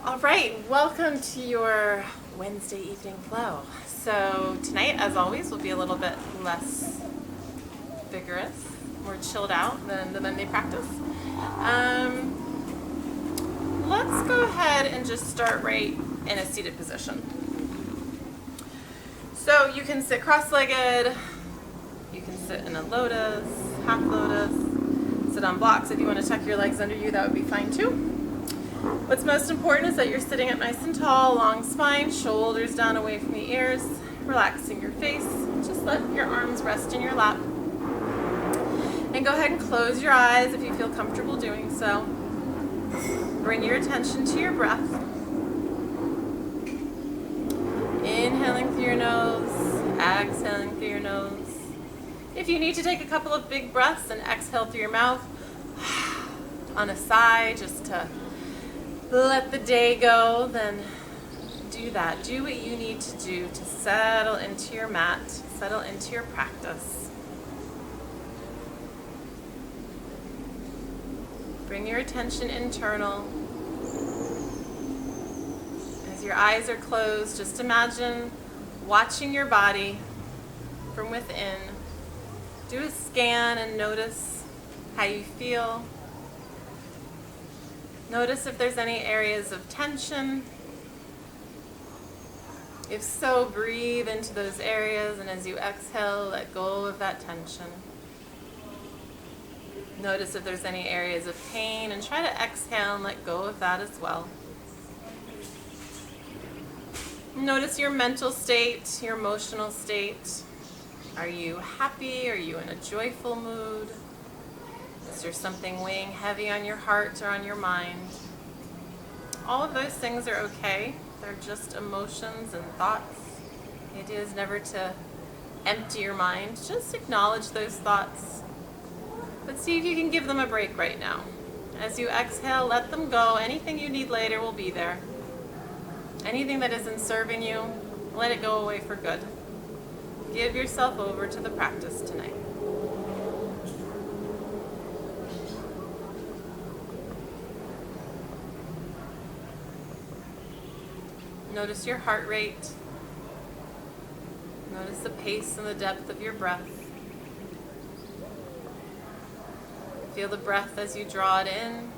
All right, welcome to your Wednesday evening flow. So tonight, as always, will be a little bit less vigorous, more chilled out than the Monday practice. Let's go ahead and just start right in a seated position. So you can sit cross-legged, you can sit in a lotus, half lotus, sit on blocks. If you want to tuck your legs under you, that would be fine too. What's most important is that you're sitting up nice and tall, long spine, shoulders down away from the ears, relaxing your face. Just let your arms rest in your lap. And go ahead and close your eyes if you feel comfortable doing so. Bring your attention to your breath. Inhaling through your nose, exhaling through your nose. If you need to take a couple of big breaths and exhale through your mouth on a sigh just to let the day go, then do that. Do what you need to do to settle into your mat, settle into your practice. Bring your attention internal. As your eyes are closed, just imagine watching your body from within. Do a scan and notice how you feel. Notice if there's any areas of tension. If so, breathe into those areas, and as you exhale, let go of that tension. Notice if there's any areas of pain, and try to exhale and let go of that as well. Notice your mental state, your emotional state. Are you happy? Are you in a joyful mood? Is there something weighing heavy on your heart or on your mind? All of those things are okay. They're just emotions and thoughts. The idea is never to empty your mind. Just acknowledge those thoughts. But see if you can give them a break right now. As you exhale, let them go. Anything you need later will be there. Anything that isn't serving you, let it go away for good. Give yourself over to the practice tonight. Notice your heart rate. Notice the pace and the depth of your breath. Feel the breath as you draw it in.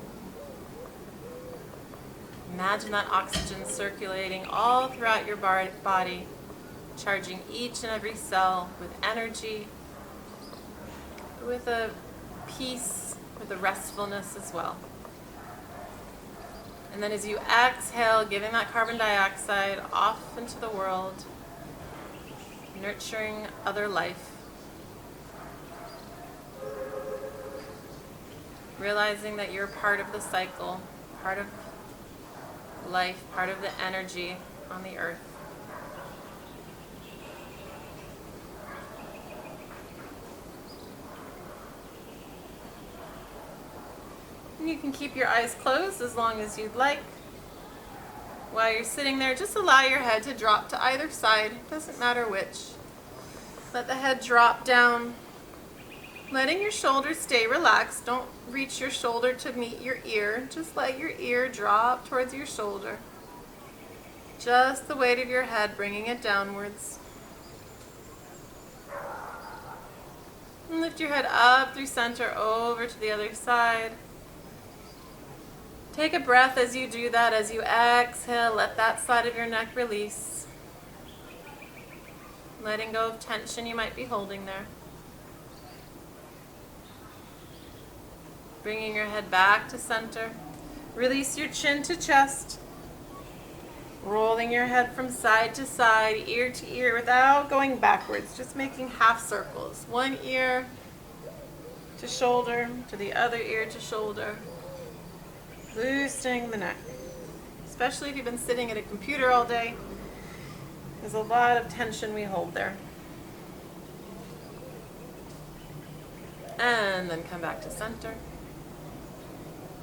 Imagine that oxygen circulating all throughout your body, charging each and every cell with energy, with a peace, with a restfulness as well. And then as you exhale, giving that carbon dioxide off into the world, nurturing other life. Realizing that you're part of the cycle, part of life, part of the energy on the earth. And you can keep your eyes closed as long as you'd like. While you're sitting there, just allow your head to drop to either side. Doesn't matter which. Let the head drop down. Letting your shoulders stay relaxed. Don't reach your shoulder to meet your ear. Just let your ear drop towards your shoulder. Just the weight of your head, bringing it downwards. And lift your head up through center, over to the other side. Take a breath as you do that. As you exhale, let that side of your neck release. Letting go of tension you might be holding there. Bringing your head back to center. Release your chin to chest. Rolling your head from side to side, ear to ear, without going backwards. Just making half circles. One ear to shoulder, to the other ear to shoulder. Loosening the neck. Especially if you've been sitting at a computer all day. There's a lot of tension we hold there. And then come back to center.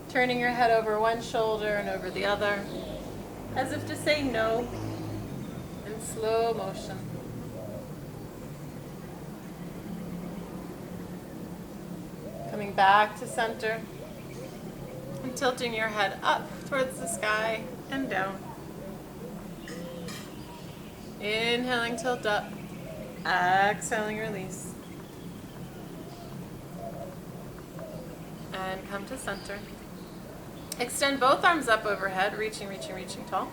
Turning your head over one shoulder and over the other, as if to say no, in slow motion. Coming back to center and tilting your head up towards the sky. and down. Inhaling, tilt up. Exhaling, release. And come to center. Extend both arms up overhead, reaching, reaching, reaching tall.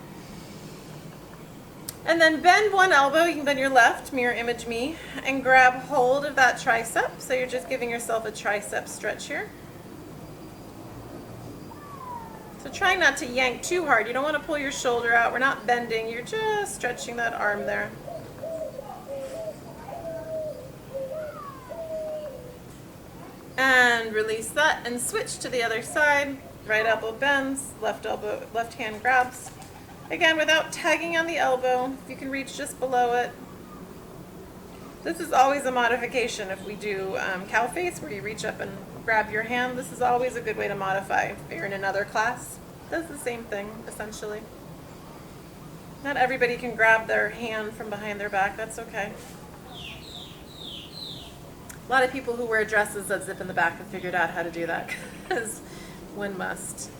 And then bend one elbow, you can bend your left, mirror image me, and grab hold of that tricep. So you're just giving yourself a tricep stretch here. So try not to yank too hard. You don't want to pull your shoulder out. We're not bending, you're just stretching that arm there. And release that and switch to the other side. Right elbow bends, left hand grabs. Again, without tagging on the elbow, if you can reach just below it. This is always a modification if we do cow face, where you reach up and grab your hand. This is always a good way to modify. If you're in another class, it does the same thing, essentially. Not everybody can grab their hand from behind their back. That's okay. A lot of people who wear dresses that zip in the back have figured out how to do that, because one must.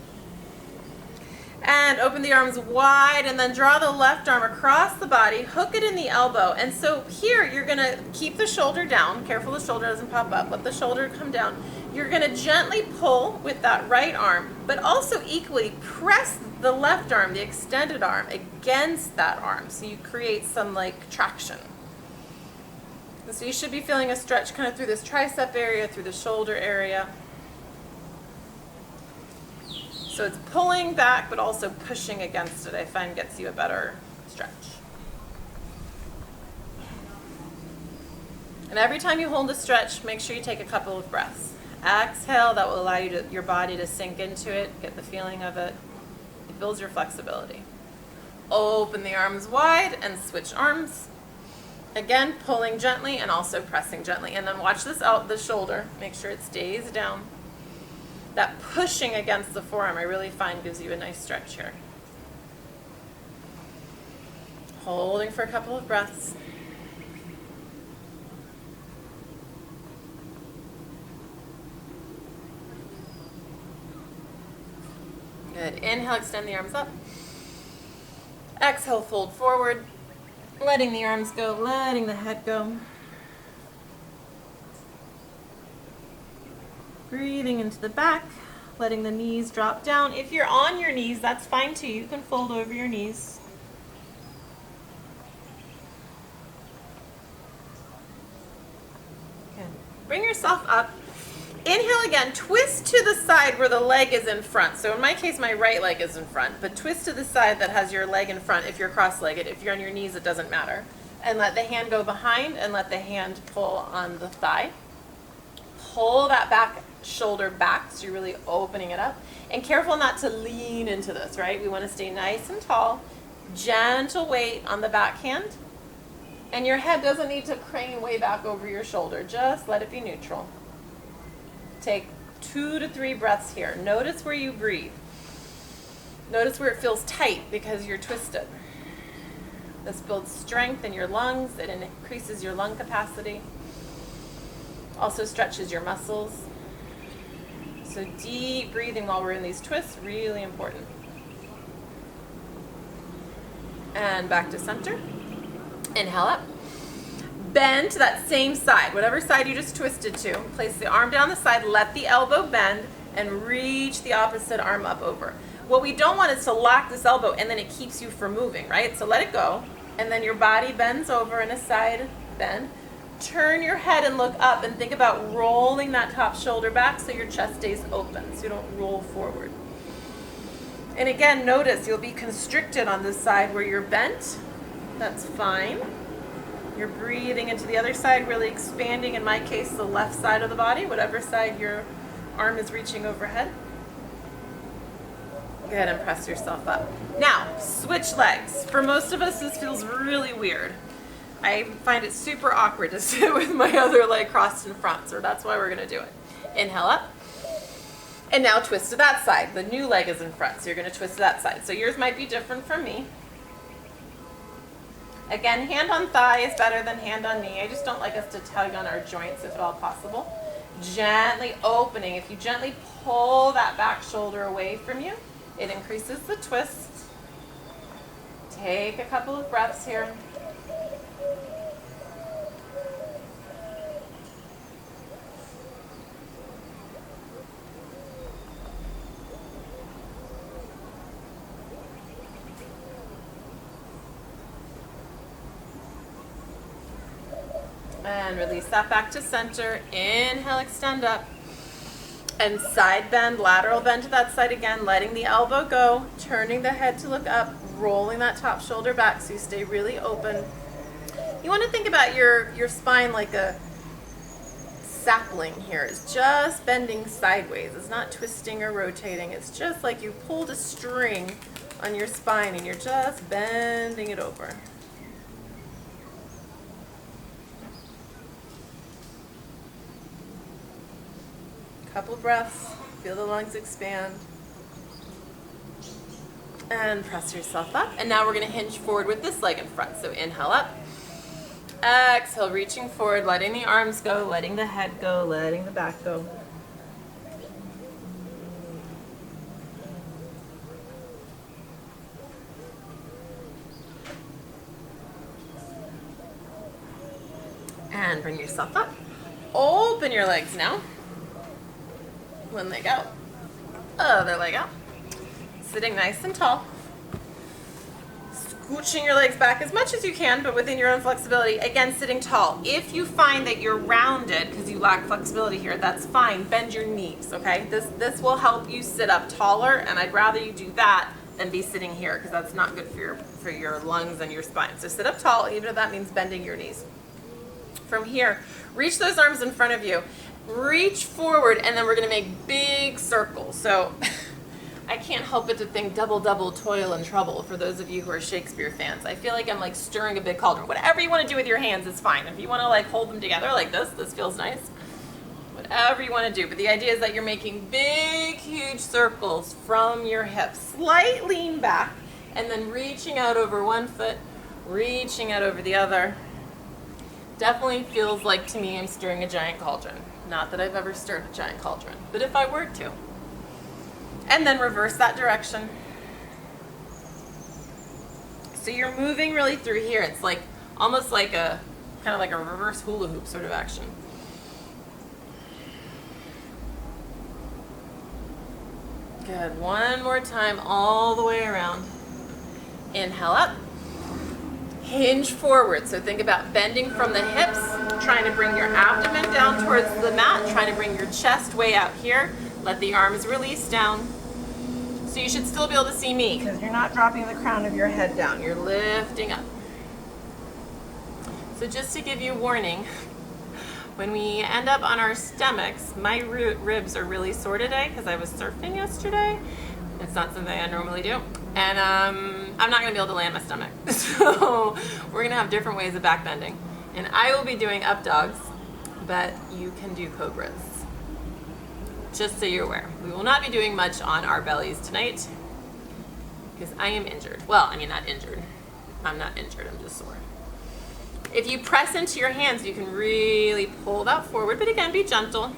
And open the arms wide, and then draw the left arm across the body, hook it in the elbow. And so here you're going to keep the shoulder down. Careful the shoulder doesn't pop up. Let the shoulder come down. You're going to gently pull with that right arm, but also equally press the left arm, the extended arm, against that arm, so you create some like traction. So you should be feeling a stretch kind of through this tricep area, through the shoulder area. So it's pulling back, but also pushing against it, I find gets you a better stretch. And every time you hold a stretch, make sure you take a couple of breaths. Exhale, that will allow you your body to sink into it, get the feeling of it. It builds your flexibility. Open the arms wide and switch arms. Again, pulling gently and also pressing gently. And then watch this out, the shoulder. Make sure it stays down. That pushing against the forearm, I really find gives you a nice stretch here. Holding for a couple of breaths. Good. Inhale, extend the arms up. Exhale, fold forward. Letting the arms go, letting the head go. Breathing into the back, letting the knees drop down. If you're on your knees, that's fine too. You can fold over your knees. Good. Bring yourself up. Inhale again, twist to the side where the leg is in front. So in my case, my right leg is in front, but twist to the side that has your leg in front if you're cross-legged. If you're on your knees, it doesn't matter. And let the hand go behind and let the hand pull on the thigh. Pull that back shoulder back, so you're really opening it up. And careful not to lean into this, right? We want to stay nice and tall. Gentle weight on the back hand. And your head doesn't need to crane way back over your shoulder. Just let it be neutral. Take 2 to 3 breaths here. Notice where you breathe. Notice where it feels tight because you're twisted. This builds strength in your lungs. It increases your lung capacity. Also stretches your muscles. So deep breathing while we're in these twists, really important. And back to center. Inhale up. Bend to that same side, whatever side you just twisted to. Place the arm down the side, let the elbow bend, and reach the opposite arm up over. What we don't want is to lock this elbow and then it keeps you from moving, right? So let it go, and then your body bends over in a side bend. Turn your head and look up and think about rolling that top shoulder back so your chest stays open, so you don't roll forward. And again, notice you'll be constricted on this side where you're bent. That's fine. You're breathing into the other side, really expanding, in my case, the left side of the body, whatever side your arm is reaching overhead. Go ahead and press yourself up. Now, switch legs. For most of us, this feels really weird. I find it super awkward to sit with my other leg crossed in front, so that's why we're going to do it. Inhale up. And now twist to that side. The new leg is in front, so you're going to twist to that side. So yours might be different from me. Again, hand on thigh is better than hand on knee. I just don't like us to tug on our joints if at all possible. Gently opening. If you gently pull that back shoulder away from you, it increases the twist. Take a couple of breaths here. And release that back to center. Inhale, extend up. And side bend, lateral bend to that side again, letting the elbow go, turning the head to look up, rolling that top shoulder back so you stay really open. You want to think about your spine like a sapling here. It's just bending sideways. It's not twisting or rotating. It's just like you pulled a string on your spine and you're just bending it over. Couple breaths, feel the lungs expand. And press yourself up. And now we're going to hinge forward with this leg in front. So inhale up. Exhale, reaching forward, letting the arms go, letting the head go, letting the back go. And bring yourself up. Open your legs now. One leg out, other leg out. Sitting nice and tall. Scooching your legs back as much as you can, but within your own flexibility. Again, sitting tall. If you find that you're rounded because you lack flexibility here, that's fine. Bend your knees, okay? This will help you sit up taller, and I'd rather you do that than be sitting here because that's not good for your lungs and your spine. So sit up tall, even if that means bending your knees. From here, reach those arms in front of you. Reach forward, and then we're going to make big circles. So I can't help but to think double, toil and trouble for those of you who are Shakespeare fans. I feel like I'm like stirring a big cauldron. Whatever you want to do with your hands is fine. If you want to like hold them together like this feels nice. Whatever you want to do. But the idea is that you're making big, huge circles from your hips. Slight lean back, and then reaching out over one foot, reaching out over the other. Definitely feels like to me I'm stirring a giant cauldron. Not that I've ever stirred a giant cauldron, but if I were to. And then reverse that direction. So you're moving really through here. It's like almost like a kind of like a reverse hula hoop sort of action. Good. One more time all the way around. Inhale up. Hinge forward. So think about bending from the hips, trying to bring your abdomen down towards the mat, trying to bring your chest way out here. Let the arms release down. So you should still be able to see me because you're not dropping the crown of your head down. You're lifting up. So just to give you warning, when we end up on our stomachs, my ribs are really sore today because I was surfing yesterday. It's not something I normally do. And I'm not going to be able to land my stomach. So we're going to have different ways of back bending. And I will be doing up dogs, but you can do cobras. Just so you're aware. We will not be doing much on our bellies tonight because I am injured. Well, I mean, not injured. I'm not injured. I'm just sore. If you press into your hands, you can really pull that forward. But again, be gentle.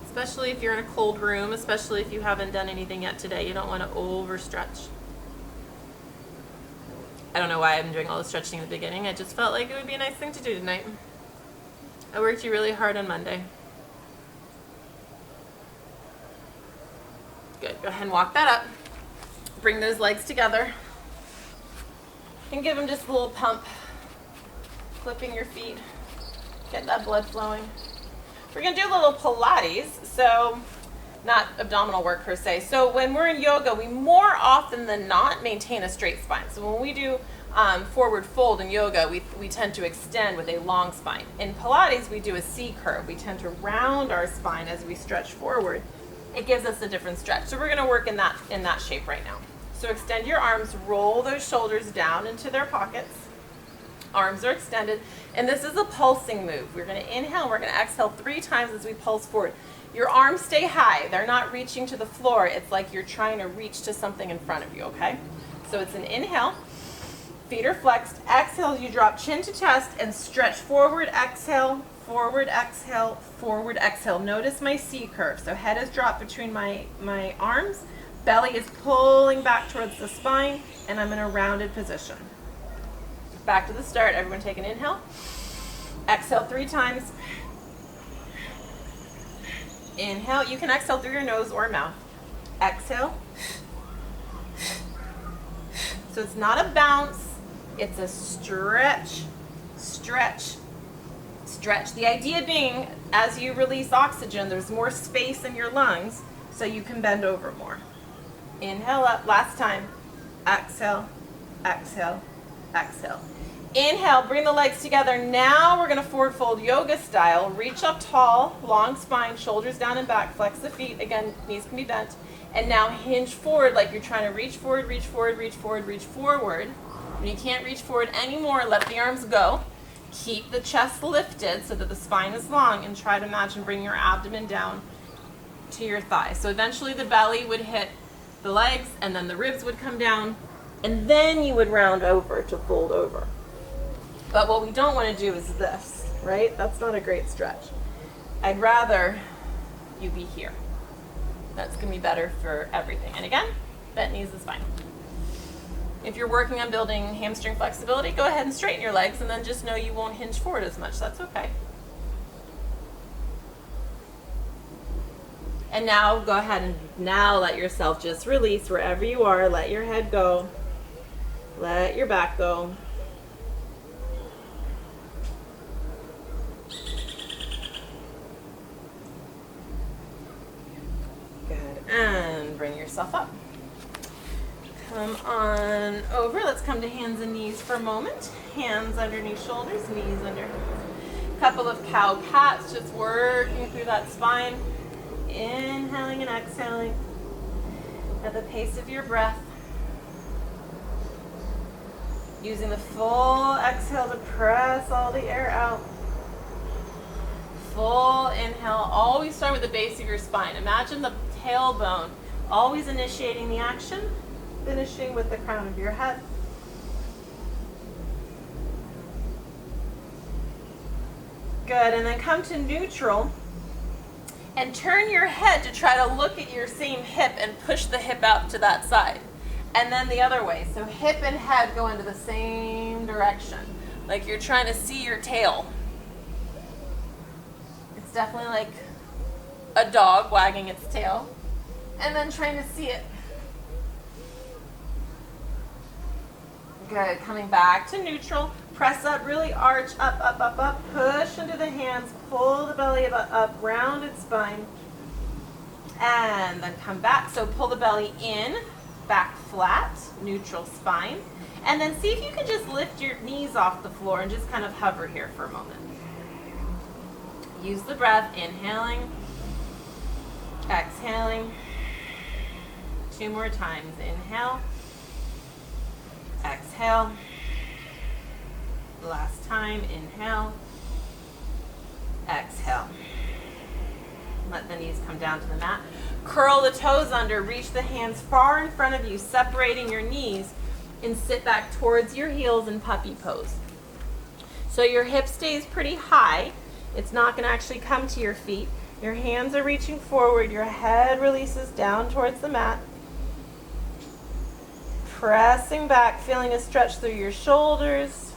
Especially if you're in a cold room, especially if you haven't done anything yet today. You don't want to overstretch. I don't know why I'm doing all the stretching at the beginning. I just felt like it would be a nice thing to do tonight. I worked you really hard on Monday. Good. Go ahead and walk that up. Bring those legs together. And give them just a little pump. Flipping your feet. Get that blood flowing. We're going to do a little Pilates, so not abdominal work per se. So when we're in yoga, we more often than not maintain a straight spine. So when we do forward fold in yoga, we tend to extend with a long spine. In Pilates, we do a C curve. We tend to round our spine as we stretch forward. It gives us a different stretch. So we're going to work in that shape right now. So extend your arms, roll those shoulders down into their pockets. Arms are extended, and this is a pulsing move. We're going to inhale, we're going to exhale 3 times as we pulse forward. Your arms stay high. They're not reaching to the floor. It's like you're trying to reach to something in front of you, okay? So it's an inhale, feet are flexed. Exhale, you drop chin to chest and stretch forward, exhale, forward, exhale, forward, exhale. Notice my C curve. So head is dropped between my arms, Belly is pulling back towards the spine, and I'm in a rounded position. Back to the start. Everyone take an inhale. Exhale 3 times. Inhale. You can exhale through your nose or mouth. Exhale. So it's not a bounce. It's a stretch, stretch, stretch. The idea being, as you release oxygen, there's more space in your lungs, so you can bend over more. Inhale up. Last time. Exhale, exhale, exhale. Inhale, bring the legs together. Now we're going to forward fold yoga style. Reach up tall, long spine, shoulders down and back. Flex the feet. Again, knees can be bent. And now hinge forward like you're trying to reach forward, reach forward, reach forward, reach forward. When you can't reach forward anymore, let the arms go. Keep the chest lifted so that the spine is long, and try to imagine bringing your abdomen down to your thighs. So eventually the belly would hit the legs, and then the ribs would come down, and then you would round over to fold over. But what we don't want to do is this, right? That's not a great stretch. I'd rather you be here. That's going to be better for everything. And again, bent knees is fine. If you're working on building hamstring flexibility, go ahead and straighten your legs, and then just know you won't hinge forward as much. That's okay. And now go ahead and now let yourself just release wherever you are. Let your head go. Let your back go. Good. And bring yourself up. Come on over. Let's come to hands and knees for a moment. Hands underneath shoulders, knees under. Couple of cow pats, just working through that spine. Inhaling and exhaling at the pace of your breath. Using the full exhale to press all the air out. Full inhale. Always start with the base of your spine. Imagine the tailbone always initiating the action, finishing with the crown of your head. Good, and then come to neutral and turn your head to try to look at your same hip and push the hip out to that side. And then the other way. So hip and head go into the same direction, like you're trying to see your tail. It's definitely like a dog wagging its tail and then trying to see it. Good. Coming back to neutral. Press up, really arch, up, up, up, up. Push into the hands, pull the belly up, rounded spine. And then come back. So pull the belly in, back flat, neutral spine. And then see if you can just lift your knees off the floor and just kind of hover here for a moment. Use the breath, inhaling, exhaling. 2 more times. Inhale, exhale. Last time. Inhale, exhale. Let the knees come down to the mat. Curl the toes under, reach the hands far in front of you, separating your knees, and sit back towards your heels in puppy pose. So your hip stays pretty high. It's not going to actually come to your feet. Your hands are reaching forward. Your head releases down towards the mat. Pressing back, feeling a stretch through your shoulders.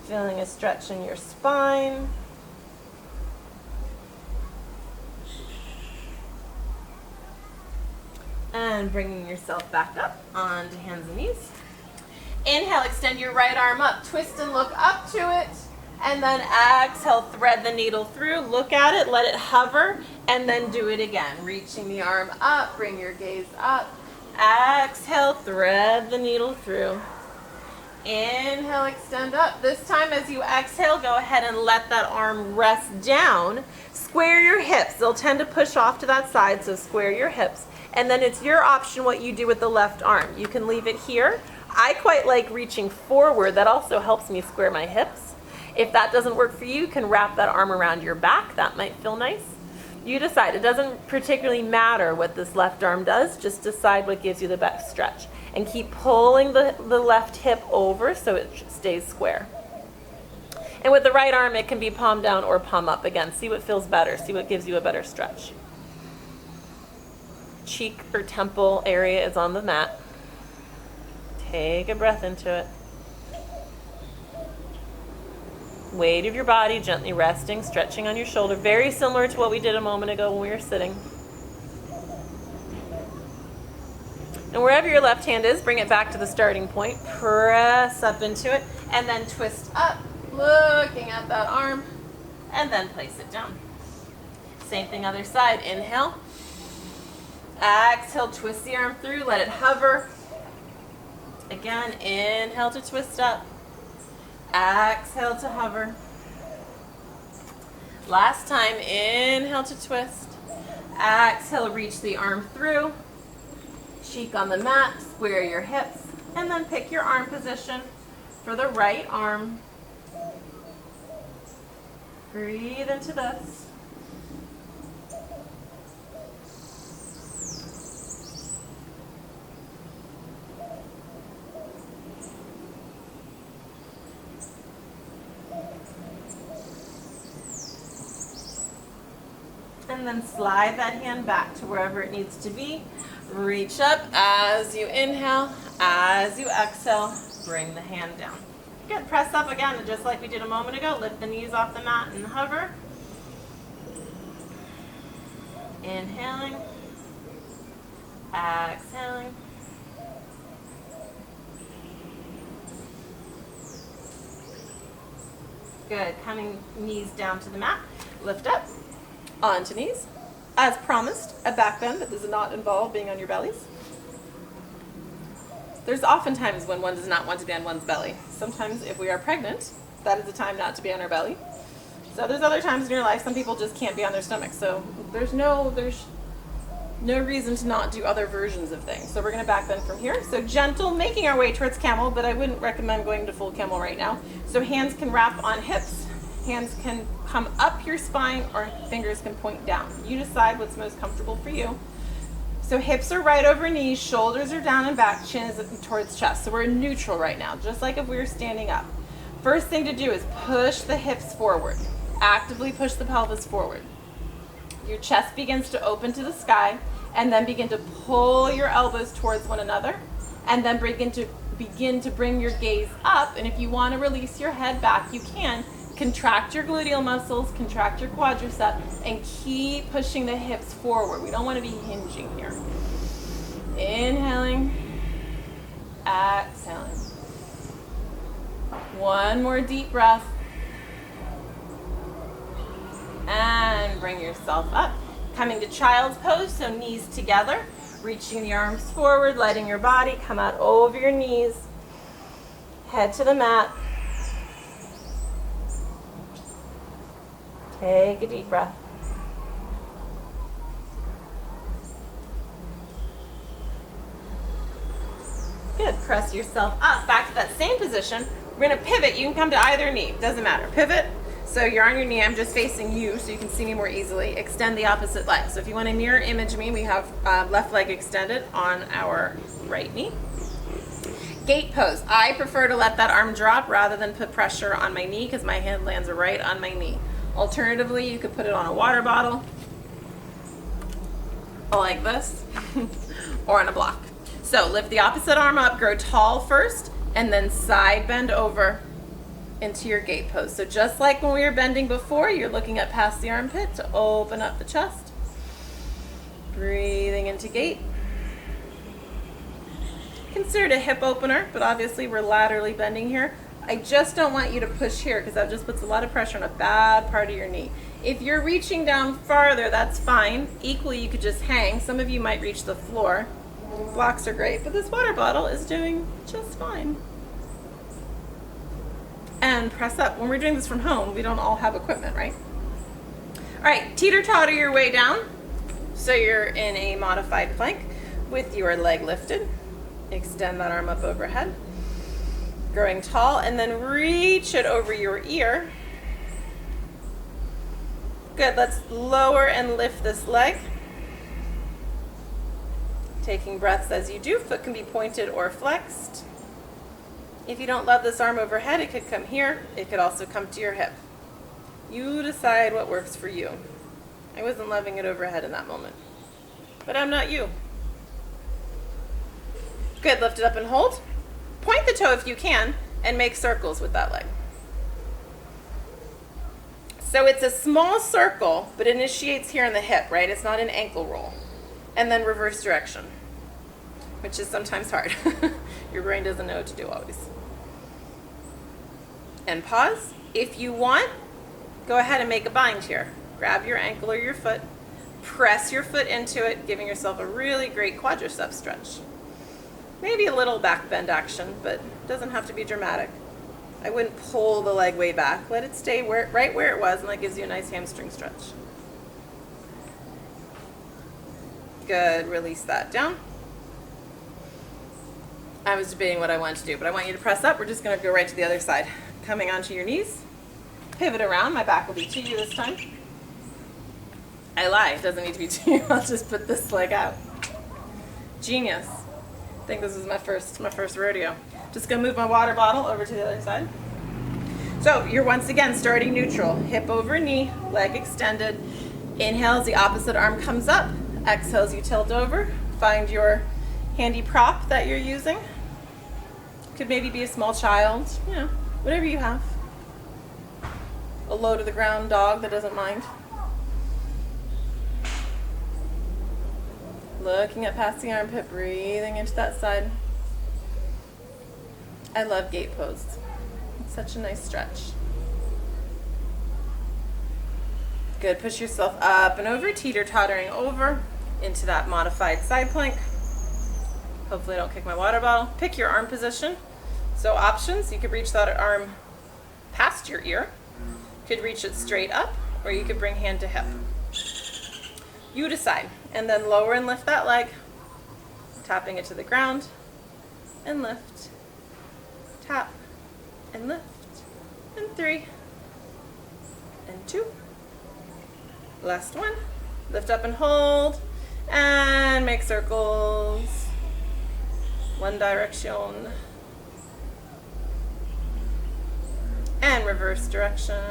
Feeling a stretch in your spine. And bringing yourself back up onto hands and knees. Inhale, extend your right arm up. Twist and look up to it. And then exhale, thread the needle through. Look at it, let it hover, and then do it again. Reaching the arm up, bring your gaze up. Exhale, thread the needle through. Inhale, extend up. This time as you exhale, go ahead and let that arm rest down. Square your hips. They'll tend to push off to that side, so square your hips. And then it's your option what you do with the left arm. You can leave it here. I quite like reaching forward. That also helps me square my hips. If that doesn't work for you, you can wrap that arm around your back. That might feel nice. You decide. It doesn't particularly matter what this left arm does. Just decide what gives you the best stretch. And keep pulling the left hip over so it stays square. And with the right arm, it can be palm down or palm up. Again, see what feels better. See what gives you a better stretch. cheek or temple area is on the mat. Take a breath into it. Weight of your body gently resting, stretching on your shoulder, very similar to what we did a moment ago when we were sitting. And wherever your left hand is, bring it back to the starting point. Press up into it, and then twist up, looking at that arm, and then place it down. Same thing other side. Inhale. Exhale, twist the arm through, let it hover. Again, inhale to twist up. Exhale to hover. Last time, inhale to twist. Exhale, reach the arm through. Cheek on the mat, square your hips, and then pick your arm position for the right arm. Breathe into this. And then slide that hand back to wherever it needs to be. Reach up as you inhale, as you exhale, bring the hand down. Good, press up again, just like we did a moment ago. Lift the knees off the mat and hover. Inhaling, exhaling. Good, coming knees down to the mat. Lift up, onto knees. As promised, a back bend that does not involve being on your bellies. There's often times when one does not want to be on one's belly. Sometimes if we are pregnant, that is the time not to be on our belly. So there's other times in your life some people just can't be on their stomach. So there's no reason to not do other versions of things. So we're going to back bend from here. So gentle, making our way towards camel, but I wouldn't recommend going to full camel right now. So hands can wrap on hips. Hands can come up your spine or fingers can point down. You decide what's most comfortable for you. So hips are right over knees, shoulders are down and back, chin is towards chest. So we're in neutral right now, just like if we were standing up. First thing to do is push the hips forward. Actively push the pelvis forward. Your chest begins to open to the sky, and then begin to pull your elbows towards one another, and then begin to bring your gaze up. And if you want to release your head back, you can. Contract your gluteal muscles, contract your quadricep, and keep pushing the hips forward. We don't want to be hinging here. Inhaling, exhaling. One more deep breath. And bring yourself up. Coming to child's pose, so knees together, reaching the arms forward, letting your body come out over your knees. Head to the mat. Take a deep breath. Good. Press yourself up. Back to that same position. We're going to pivot. You can come to either knee. Doesn't matter. Pivot. So you're on your knee. I'm just facing you so you can see me more easily. Extend the opposite leg. So if you want to mirror image me, we have left leg extended on our right knee. Gate pose. I prefer to let that arm drop rather than put pressure on my knee because my hand lands right on my knee. Alternatively, you could put it on a water bottle, like this, or on a block. So lift the opposite arm up, grow tall first, and then side bend over into your gate pose. So just like when we were bending before, you're looking up past the armpit to open up the chest. Breathing into gate. Consider it a hip opener, but obviously we're laterally bending here. I just don't want you to push here because that just puts a lot of pressure on a bad part of your knee. If you're reaching down farther, that's fine. Equally, you could just hang. Some of you might reach the floor. Blocks are great, but this water bottle is doing just fine. And press up. When we're doing this from home, we don't all have equipment, right? All right, teeter-totter your way down. So you're in a modified plank with your leg lifted. Extend that arm up overhead. Growing tall, and then reach it over your ear. Good, let's lower and lift this leg. Taking breaths as you do. Foot can be pointed or flexed. If you don't love this arm overhead, it could come here. It could also come to your hip. You decide what works for you. I wasn't loving it overhead in that moment. but I'm not you. Good, lift it up and hold. Point the toe if you can, and make circles with that leg. So it's a small circle, but it initiates here in the hip, right? It's not an ankle roll. And then reverse direction, which is sometimes hard. Your brain doesn't know what to do always. And pause. If you want, go ahead and make a bind here. Grab your ankle or your foot, press your foot into it, giving yourself a really great quadricep stretch. Maybe a little back bend action, but it doesn't have to be dramatic. I wouldn't pull the leg way back. Let it stay right where it was, and that gives you a nice hamstring stretch. Good, release that down. I was debating what I wanted to do, but I want you to press up. We're just gonna go right to the other side. Coming onto your knees, pivot around. My back will be to you this time. I lie, it doesn't need to be to you. I'll just put this leg out. Genius. I think this is my first rodeo. Just gonna move my water bottle over to the other side. So you're once again starting neutral. Hip over knee, leg extended. Inhales, the opposite arm comes up. Exhales, you tilt over. Find your handy prop that you're using. Could maybe be a small child, whatever you have. A low to the ground dog that doesn't mind. Looking up past the armpit, breathing into that side. I love gate pose. It's such a nice stretch. Good, push yourself up and over, teeter-tottering over into that modified side plank. Hopefully I don't kick my water bottle. Pick your arm position. So options, you could reach that arm past your ear. Could reach it straight up, or you could bring hand to hip. You decide. And then lower and lift that leg, tapping it to the ground, and lift, tap, and lift, and 3, and 2. Last one. Lift up and hold, and make circles. One direction. And reverse direction.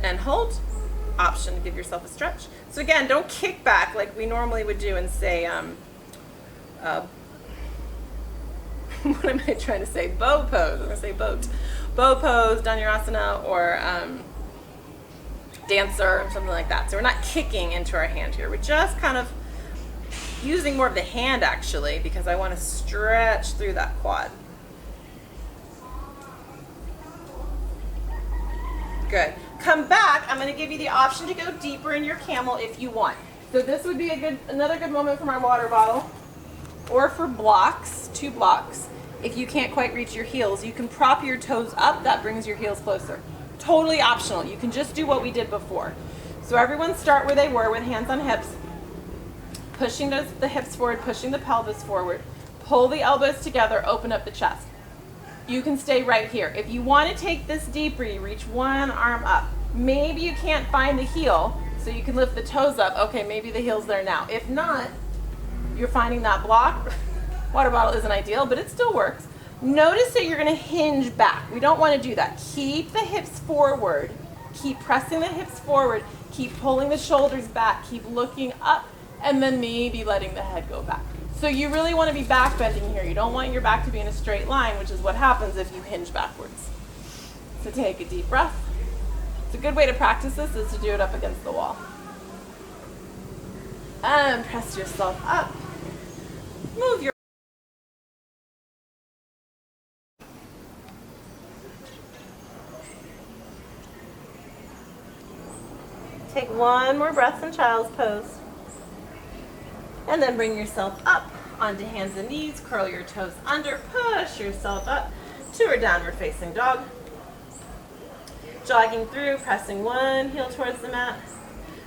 And hold. Option to give yourself a stretch. So again, don't kick back like we normally would do and say, what am I trying to say? Bow pose. I'm going to say boat. Bow pose, Dhanurasana, or dancer, or something like that. So we're not kicking into our hand here. We're just kind of using more of the hand actually, because I want to stretch through that quad. Good. Come back. I'm going to give you the option to go deeper in your camel if you want. So this would be another good moment for my water bottle, or for blocks, 2 blocks. If you can't quite reach your heels, you can prop your toes up. That brings your heels closer. Totally optional. You can just do what we did before. So everyone start where they were with hands on hips, pushing the hips forward, pushing the pelvis forward. Pull the elbows together, open up the chest. You can stay right here. If you want to take this deeper, you reach one arm up. Maybe you can't find the heel, so you can lift the toes up. Okay, maybe the heel's there now. If not, you're finding that block. Water bottle isn't ideal, but it still works. Notice that you're going to hinge back. We don't want to do that. Keep the hips forward. Keep pressing the hips forward. Keep pulling the shoulders back. Keep looking up, and then maybe letting the head go back. So you really want to be back bending here. You don't want your back to be in a straight line, which is what happens if you hinge backwards. So take a deep breath. It's a good way to practice this is to do it up against the wall. And press yourself up. Move your Take one more breath in child's pose. And then bring yourself up onto hands and knees. Curl your toes under. Push yourself up to a downward facing dog. Jogging through, pressing one heel towards the mat.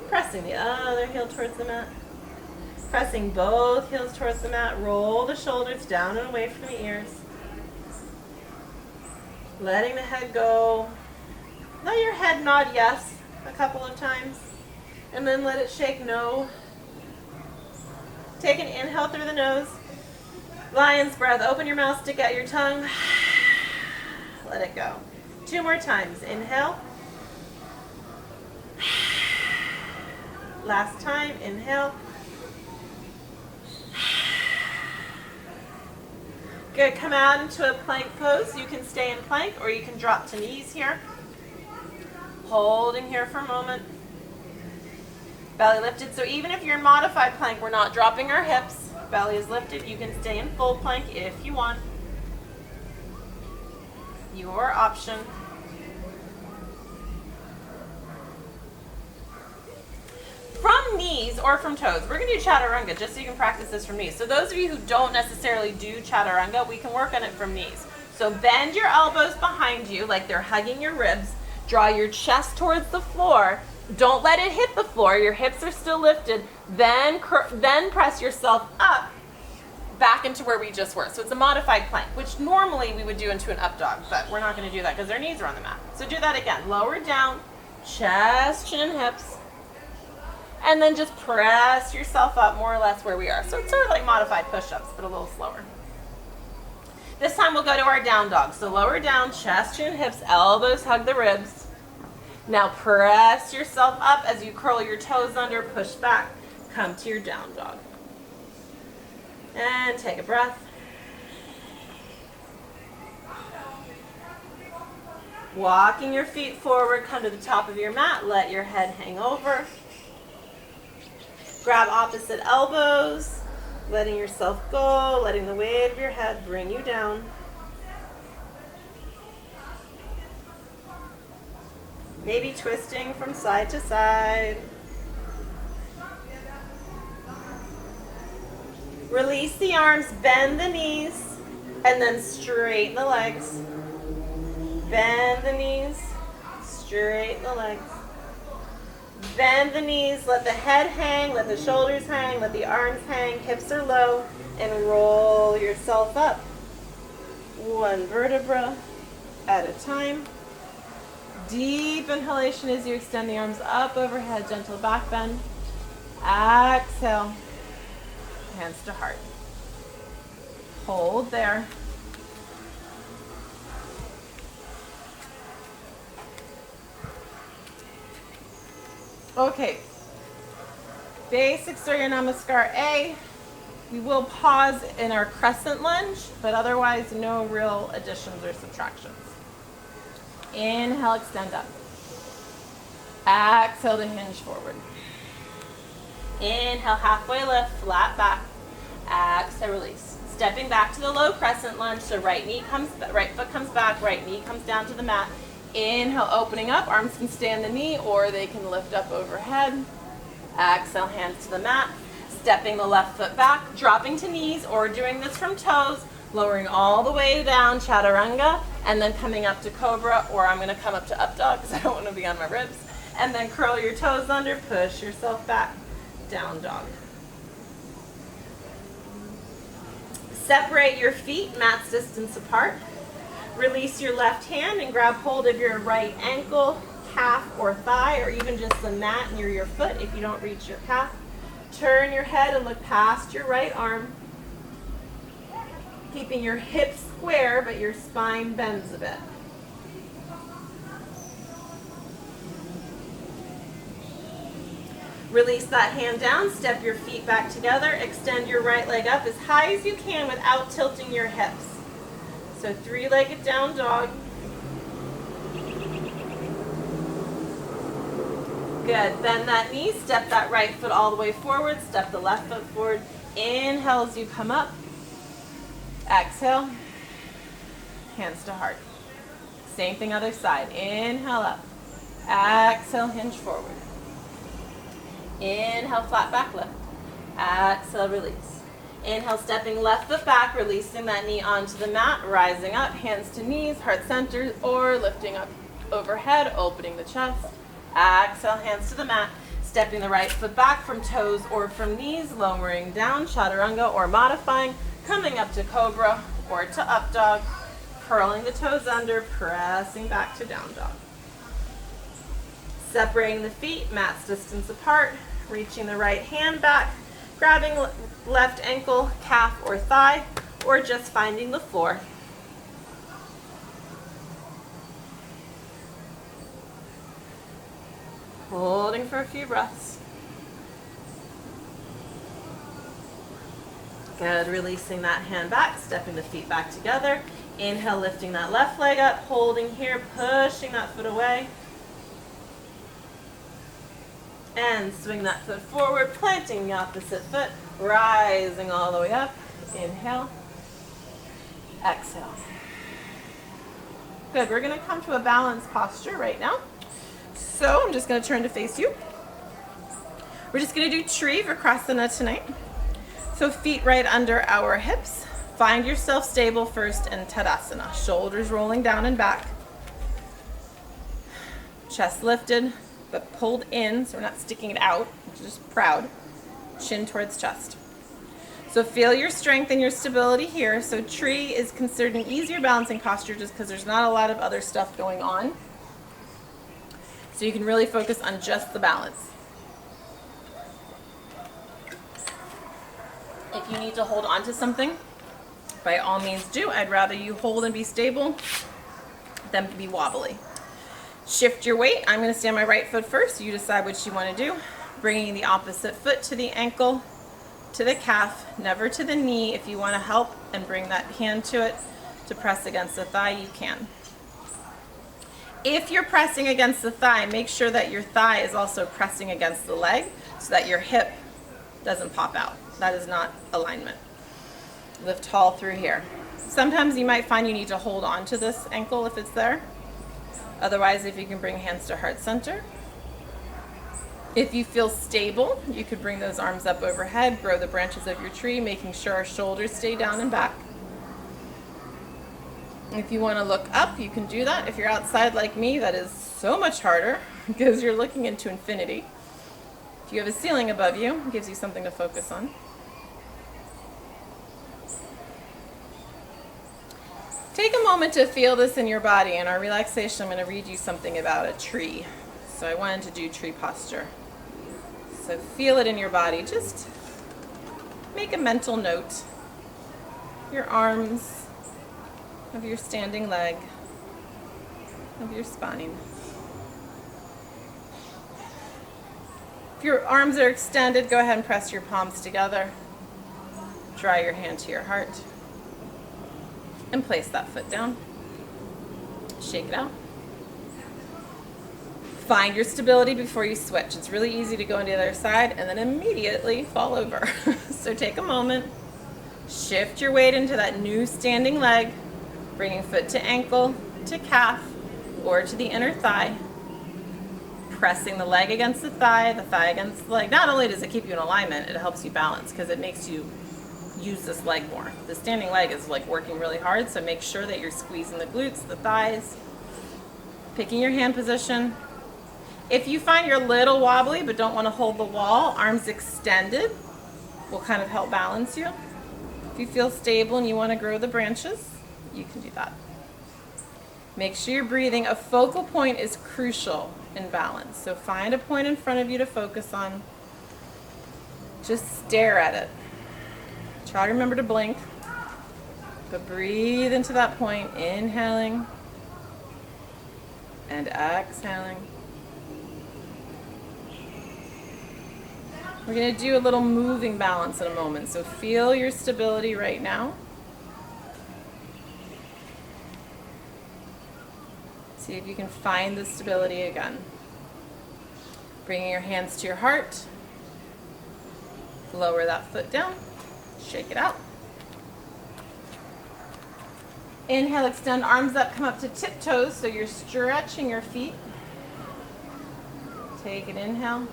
Pressing the other heel towards the mat. Pressing both heels towards the mat. Roll the shoulders down and away from the ears. Letting the head go. Let your head nod yes a couple of times. And then let it shake no. Take an inhale through the nose. Lion's breath. Open your mouth, stick out your tongue. Let it go. 2 more times. Inhale. Last time, inhale. Good, come out into a plank pose. You can stay in plank or you can drop to knees here. Holding here for a moment. Belly lifted. So even if you're in modified plank, we're not dropping our hips. Belly is lifted. You can stay in full plank if you want. Your option. From knees or from toes, we're going to do chaturanga just so you can practice this from knees. So those of you who don't necessarily do chaturanga, we can work on it from knees. So bend your elbows behind you like they're hugging your ribs. Draw your chest towards the floor. Don't let it hit the floor. Your hips are still lifted. Then press yourself up back into where we just were. So it's a modified plank, which normally we would do into an up dog, but we're not going to do that because our knees are on the mat. So do that again. Lower down, chest, chin, hips. And then just press yourself up more or less where we are. So it's sort of like modified push-ups, but a little slower. This time we'll go to our down dog. So lower down, chest, chin, hips, elbows hug the ribs. Now press yourself up as you curl your toes under, push back, come to your down dog. And take a breath. Walking your feet forward, come to the top of your mat, let your head hang over. Grab opposite elbows, letting yourself go, letting the weight of your head bring you down. Maybe twisting from side to side. Release the arms, bend the knees, and then straighten the legs. Bend the knees, straighten the legs. Bend the knees, let the head hang, let the shoulders hang, let the arms hang, hips are low, and roll yourself up. One vertebra at a time. Deep inhalation as you extend the arms up overhead, gentle back bend. Exhale, hands to heart. Hold there. Okay, basic Surya Namaskar A. We will pause in our crescent lunge, but otherwise no real additions or subtractions. Inhale, extend up. Exhale to hinge forward. Inhale, halfway lift, flat back. Exhale, release. Stepping back to the low crescent lunge, so right foot comes back, right knee comes down to the mat. Inhale, opening up, arms can stay on the knee or they can lift up overhead. Exhale, hands to the mat. Stepping the left foot back, dropping to knees or doing this from toes, lowering all the way down, chaturanga, and then coming up to cobra, or I'm going to come up to up dog because I don't want to be on my ribs. And then curl your toes under, push yourself back, down dog. Separate your feet, mat's distance apart. Release your left hand and grab hold of your right ankle, calf, or thigh, or even just the mat near your foot if you don't reach your calf. Turn your head and look past your right arm, keeping your hips square, but your spine bends a bit. Release that hand down, step your feet back together, extend your right leg up as high as you can without tilting your hips. So three-legged down dog. Good, bend that knee, step that right foot all the way forward, step the left foot forward. Inhale as you come up. Exhale, hands to heart. Same thing other side. Inhale up. Exhale, hinge forward. Inhale, flat back lift. Exhale, release. Inhale, stepping left foot back, releasing that knee onto the mat, rising up, hands to knees, heart center, or lifting up overhead, opening the chest. Exhale, hands to the mat, stepping the right foot back from toes or from knees, lowering down, chaturanga or modifying, coming up to cobra or to up dog, curling the toes under, pressing back to down dog. Separating the feet, mat's distance apart, reaching the right hand back, grabbing left ankle, calf, or thigh, or just finding the floor. Holding for a few breaths. Good, releasing that hand back, stepping the feet back together. Inhale, lifting that left leg up, holding here, pushing that foot away. And swing that foot forward, planting the opposite foot, rising all the way up. Inhale, exhale. Good, we're gonna come to a balanced posture right now. So I'm just gonna turn to face you. We're just gonna do tree Vrksasana tonight. So feet right under our hips. Find yourself stable first in Tadasana. Shoulders rolling down and back. Chest lifted, but pulled in, so we're not sticking it out, just proud. Chin towards chest. So feel your strength and your stability here. So tree is considered an easier balancing posture just because there's not a lot of other stuff going on. So you can really focus on just the balance. If you need to hold on to something, by all means do. I'd rather you hold and be stable than be wobbly. Shift your weight. I'm going to stand my right foot first. You decide what you want to do. Bringing the opposite foot to the ankle, to the calf, never to the knee. If you want to help and bring that hand to it to press against the thigh, you can. If you're pressing against the thigh, make sure that your thigh is also pressing against the leg so that your hip doesn't pop out. That is not alignment. Lift tall through here. Sometimes you might find you need to hold on to this ankle if it's there. Otherwise, if you can bring hands to heart center. If you feel stable, you could bring those arms up overhead, grow the branches of your tree, making sure our shoulders stay down and back. If you want to look up, you can do that. If you're outside like me, that is so much harder because you're looking into infinity. If you have a ceiling above you, it gives you something to focus on. Take a moment to feel this in your body. In our relaxation, I'm going to read you something about a tree. So I wanted to do tree posture. So feel it in your body. Just make a mental note. Your arms, of your standing leg, of your spine. If your arms are extended, go ahead and press your palms together. Draw your hand to your heart. And place that foot down. Shake it out. Find your stability before you switch. It's really easy to go on the other side and then immediately fall over. So take a moment. Shift your weight into that new standing leg, bringing foot to ankle, to calf, or to the inner thigh. Pressing the leg against the thigh against the leg. Not only does it keep you in alignment, it helps you balance because it makes you use this leg more. The standing leg is like working really hard, so make sure that you're squeezing the glutes, the thighs, picking your hand position. If you find you're a little wobbly but don't want to hold the wall, arms extended will kind of help balance you. If you feel stable and you want to grow the branches, you can do that. Make sure you're breathing. A focal point is crucial in balance. So find a point in front of you to focus on. Just stare at it. Try to remember to blink, but breathe into that point, inhaling and exhaling. We're going to do a little moving balance in a moment, so feel your stability right now. See if you can find the stability again. Bringing your hands to your heart. Lower that foot down. Shake it out. Inhale, extend arms up, come up to tiptoes, so you're stretching your feet. Take an inhale.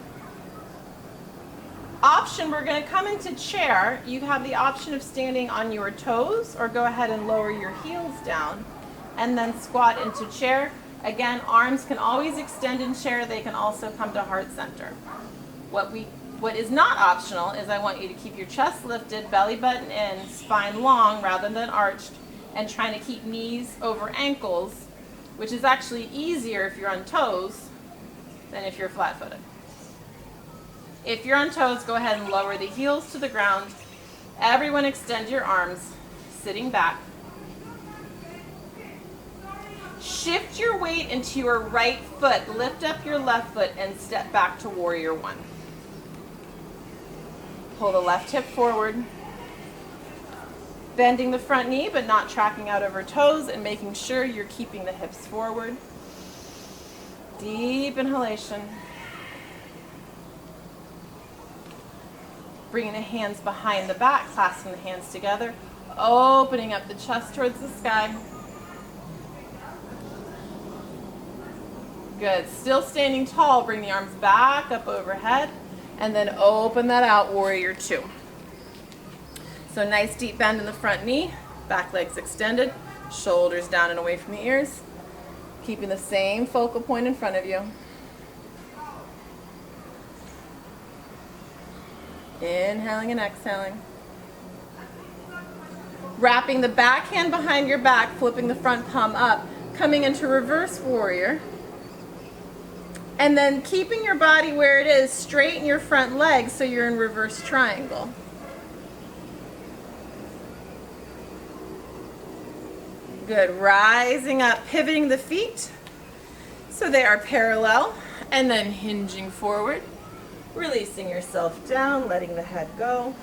Option, we're going to come into chair. You have the option of standing on your toes or go ahead and lower your heels down and then squat into chair. Again, arms can always extend in chair. They can also come to heart center. What is not optional is I want you to keep your chest lifted, belly button in, spine long rather than arched, and trying to keep knees over ankles, which is actually easier if you're on toes than if you're flat-footed. If you're on toes, go ahead and lower the heels to the ground. Everyone extend your arms, sitting back. Shift your weight into your right foot. Lift up your left foot and step back to warrior one. Pull the left hip forward. Bending the front knee, but not tracking out over toes, and making sure you're keeping the hips forward. Deep inhalation. Bringing the hands behind the back, clasping the hands together, opening up the chest towards the sky. Good. Still standing tall, bring the arms back up overhead, and then open that out, warrior two. So nice deep bend in the front knee, back legs extended, shoulders down and away from the ears, keeping the same focal point in front of you. Inhaling and exhaling. Wrapping the back hand behind your back, flipping the front palm up, coming into reverse warrior. And then keeping your body where it is, straighten your front legs so you're in reverse triangle. Good. Rising up, pivoting the feet so they are parallel, and then hinging forward, releasing yourself down, letting the head go.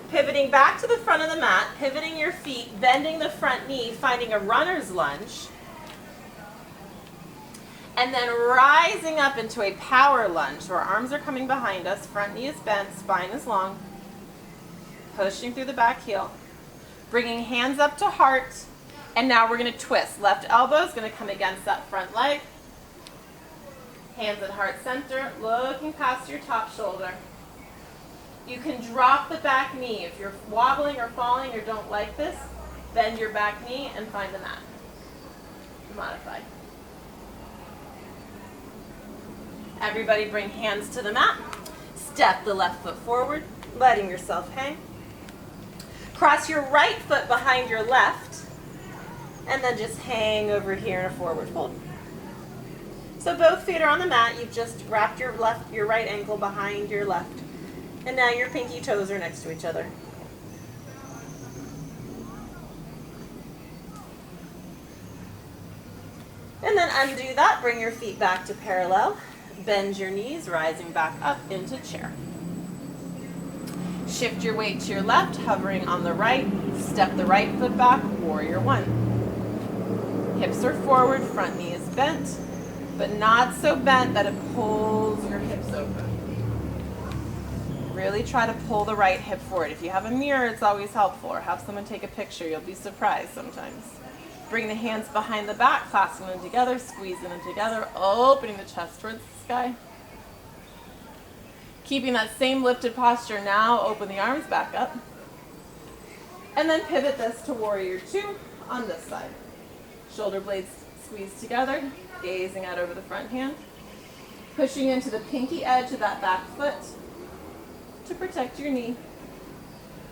Pivoting back to the front of the mat, pivoting your feet, bending the front knee, finding a runner's lunge. And then rising up into a power lunge, where arms are coming behind us, front knee is bent, spine is long. Pushing through the back heel. Bringing hands up to heart. And now we're going to twist. Left elbow is going to come against that front leg. Hands at heart center, looking past your top shoulder. You can drop the back knee. If you're wobbling or falling or don't like this, bend your back knee and find the mat. Modify. Everybody bring hands to the mat. Step the left foot forward, letting yourself hang. Cross your right foot behind your left, and then just hang over here in a forward fold. So both feet are on the mat. You've just wrapped your right ankle behind your left. And now your pinky toes are next to each other. And then undo that, bring your feet back to parallel. Bend your knees, rising back up into chair. Shift your weight to your left, hovering on the right. Step the right foot back, warrior one. Hips are forward, front knee is bent, but not so bent that it pulls your hips over. Really try to pull the right hip forward. If you have a mirror, it's always helpful, or have someone take a picture. You'll be surprised sometimes. Bring the hands behind the back, clasping them together, squeezing them together, opening the chest towards the sky. Keeping that same lifted posture now, open the arms back up. And then pivot this to warrior two on this side. Shoulder blades squeezed together, gazing out over the front hand. Pushing into the pinky edge of that back foot to protect your knee.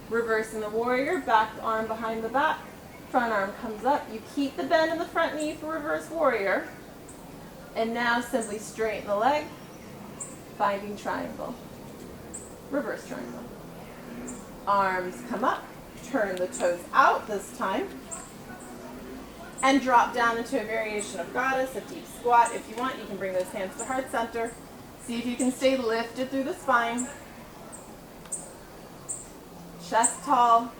Reversing the warrior, back arm behind the back, front arm comes up. You keep the bend in the front knee for reverse warrior. And now simply straighten the leg, finding triangle. Reverse triangle. Arms come up, turn the toes out this time, and drop down into a variation of goddess, a deep squat. If you want, you can bring those hands to heart center. See if you can stay lifted through the spine. Chest tall,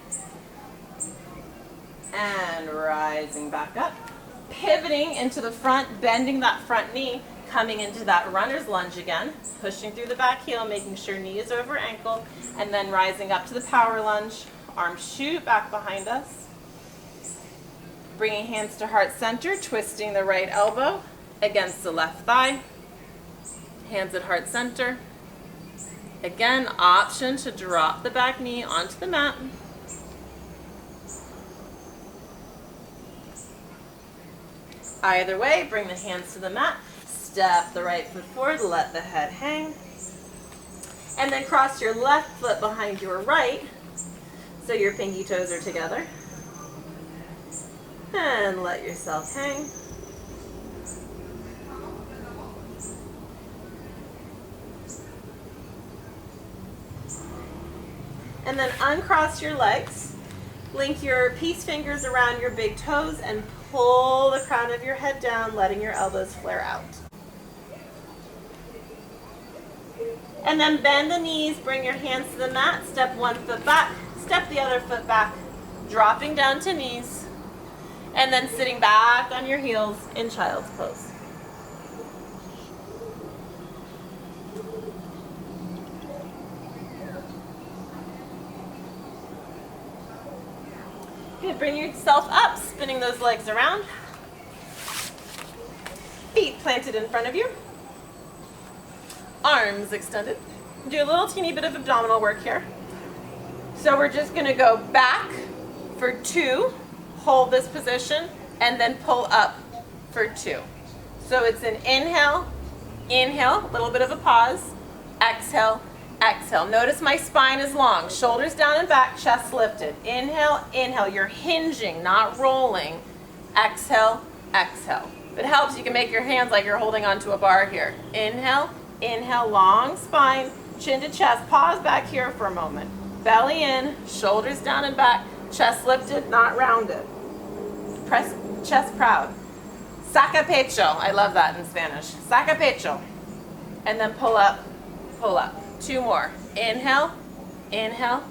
and rising back up. Pivoting into the front, bending that front knee, coming into that runner's lunge again, pushing through the back heel, making sure knee is over ankle, and then rising up to the power lunge. Arms shoot back behind us. Bringing hands to heart center, twisting the right elbow against the left thigh. Hands at heart center. Again, option to drop the back knee onto the mat. Either way, bring the hands to the mat. Step the right foot forward, let the head hang. And then cross your left foot behind your right so your pinky toes are together. And let yourself hang. And then uncross your legs. Link your peace fingers around your big toes and pull the crown of your head down, letting your elbows flare out. And then bend the knees, bring your hands to the mat, step one foot back, step the other foot back, dropping down to knees, and then sitting back on your heels in child's pose. Good, bring yourself up, spinning those legs around. Feet planted in front of you. Arms extended. Do a little teeny bit of abdominal work here. So we're just going to go back for 2, hold this position, and then pull up for 2. So it's an inhale, inhale, a little bit of a pause, exhale, exhale. Notice my spine is long, shoulders down and back, chest lifted. Inhale, inhale. You're hinging, not rolling. Exhale, exhale. If it helps, you can make your hands like you're holding onto a bar here. Inhale, inhale, long spine, chin to chest. Pause back here for a moment. Belly in, shoulders down and back, chest lifted, not rounded. Press chest proud. Saca pecho. I love that in Spanish. Saca pecho. And then pull up, pull up. 2 more. Inhale, inhale,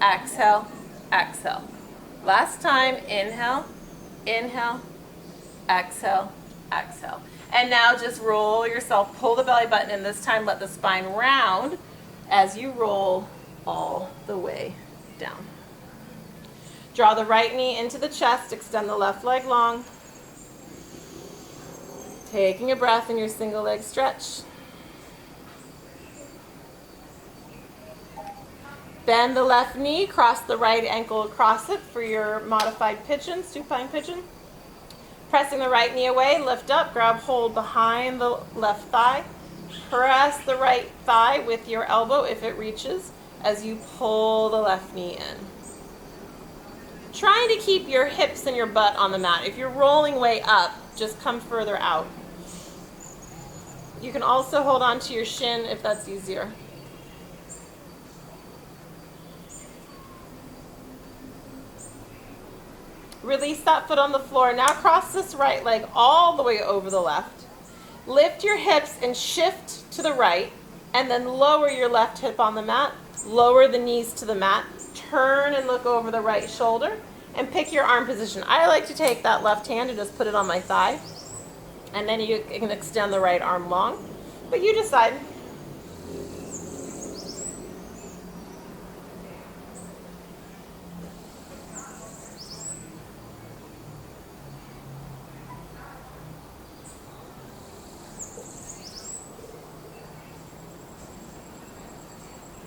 exhale, exhale. Last time, inhale, inhale, exhale, exhale. And now just roll yourself, pull the belly button in. This time let the spine round as you roll all the way down. Draw the right knee into the chest, extend the left leg long. Taking a breath in your single leg stretch. Bend the left knee, cross the right ankle across it for your modified pigeon, supine pigeon. Pressing the right knee away, lift up, grab hold behind the left thigh. Press the right thigh with your elbow if it reaches as you pull the left knee in. Trying to keep your hips and your butt on the mat. If you're rolling way up, just come further out. You can also hold on to your shin if that's easier. Release that foot on the floor. Now cross this right leg all the way over the left. Lift your hips and shift to the right, and then lower your left hip on the mat. Lower the knees to the mat. Turn and look over the right shoulder, and pick your arm position. I like to take that left hand and just put it on my thigh, and then you can extend the right arm long, but you decide.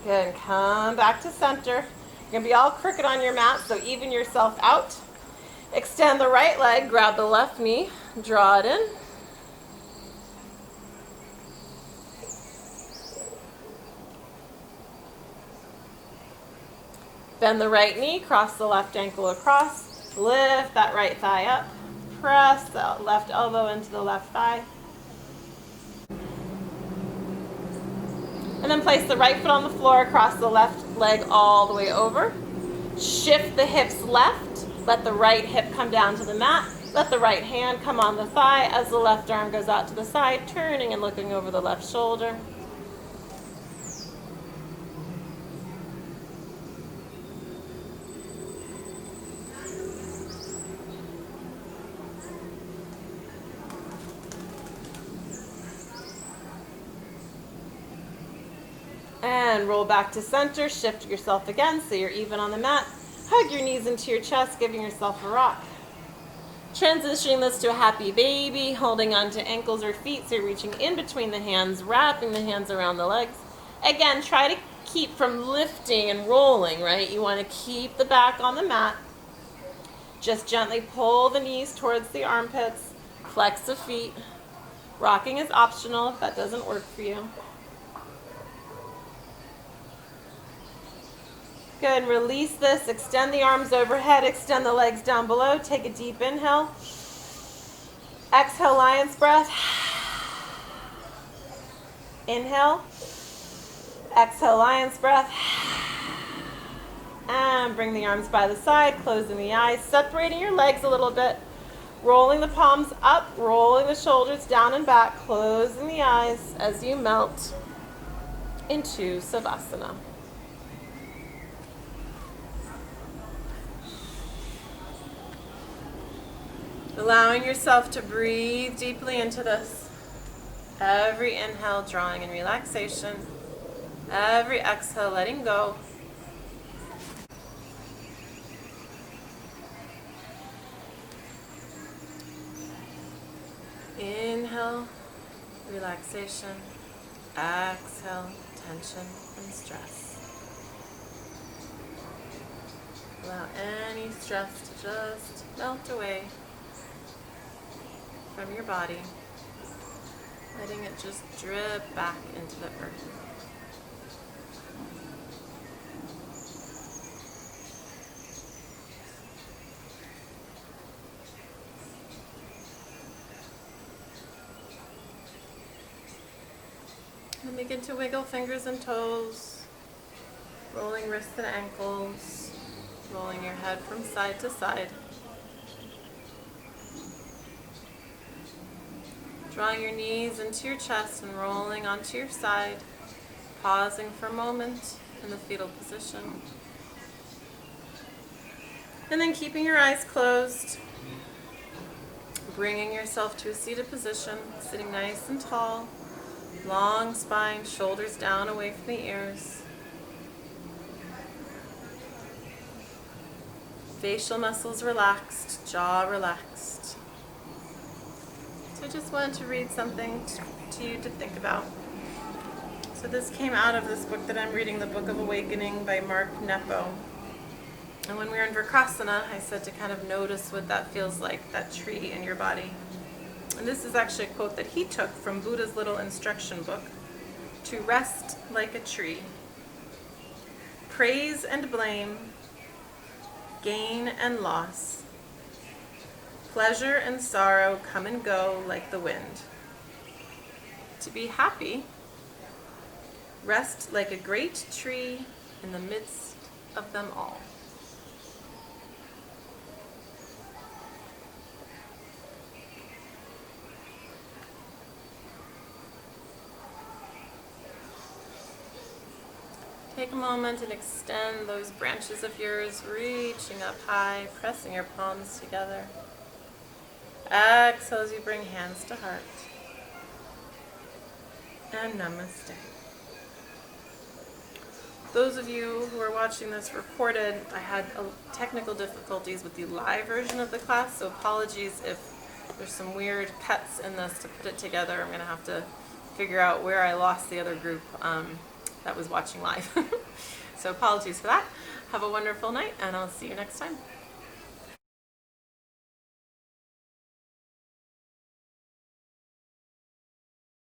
Good, and come back to center. You're going to be all crooked on your mat, so even yourself out. Extend the right leg, grab the left knee, draw it in. Bend the right knee, cross the left ankle across, lift that right thigh up, press the left elbow into the left thigh. And then place the right foot on the floor, across the left leg all the way over. Shift the hips left. Let the right hip come down to the mat. Let the right hand come on the thigh as the left arm goes out to the side, turning and looking over the left shoulder. And roll back to center, shift yourself again so you're even on the mat. Hug your knees into your chest, giving yourself a rock. Transitioning this to a happy baby, holding onto ankles or feet so you're reaching in between the hands, wrapping the hands around the legs. Again, try to keep from lifting and rolling, right? You want to keep the back on the mat. Just gently pull the knees towards the armpits, flex the feet. Rocking is optional if that doesn't work for you. Good, release this, extend the arms overhead, extend the legs down below, take a deep inhale. Exhale, lion's breath. Inhale. Exhale, lion's breath. And bring the arms by the side, closing the eyes, separating your legs a little bit, rolling the palms up, rolling the shoulders down and back, closing the eyes as you melt. into Savasana. Allowing yourself to breathe deeply into this. Every inhale drawing in relaxation. Every exhale letting go. Inhale, relaxation. Exhale, tension and stress. Allow any stress to just melt away from your body, letting it just drip back into the earth. And begin to wiggle fingers and toes, rolling wrists and ankles, rolling your head from side to side. Drawing your knees into your chest and rolling onto your side, pausing for a moment in the fetal position. And then keeping your eyes closed, bringing yourself to a seated position, sitting nice and tall, long spine, shoulders down away from the ears. Facial muscles relaxed, jaw relaxed. So I just wanted to read something to you to think about. So this came out of this book that I'm reading, The Book of Awakening by Mark Nepo. And when we were in Vrksasana, I said to kind of notice what that feels like, that tree in your body. And this is actually a quote that he took from Buddha's little instruction book. To rest like a tree. Praise and blame. Gain and loss. Pleasure and sorrow come and go like the wind. To be happy, rest like a great tree in the midst of them all. Take a moment and extend those branches of yours, reaching up high, pressing your palms together. Exhale as you bring hands to heart. And namaste. Those of you who are watching this recorded, I had technical difficulties with the live version of the class, so apologies if there's some weird cuts in this to put it together. I'm going to have to figure out where I lost the other group that was watching live. So apologies for that. Have a wonderful night, and I'll see you next time.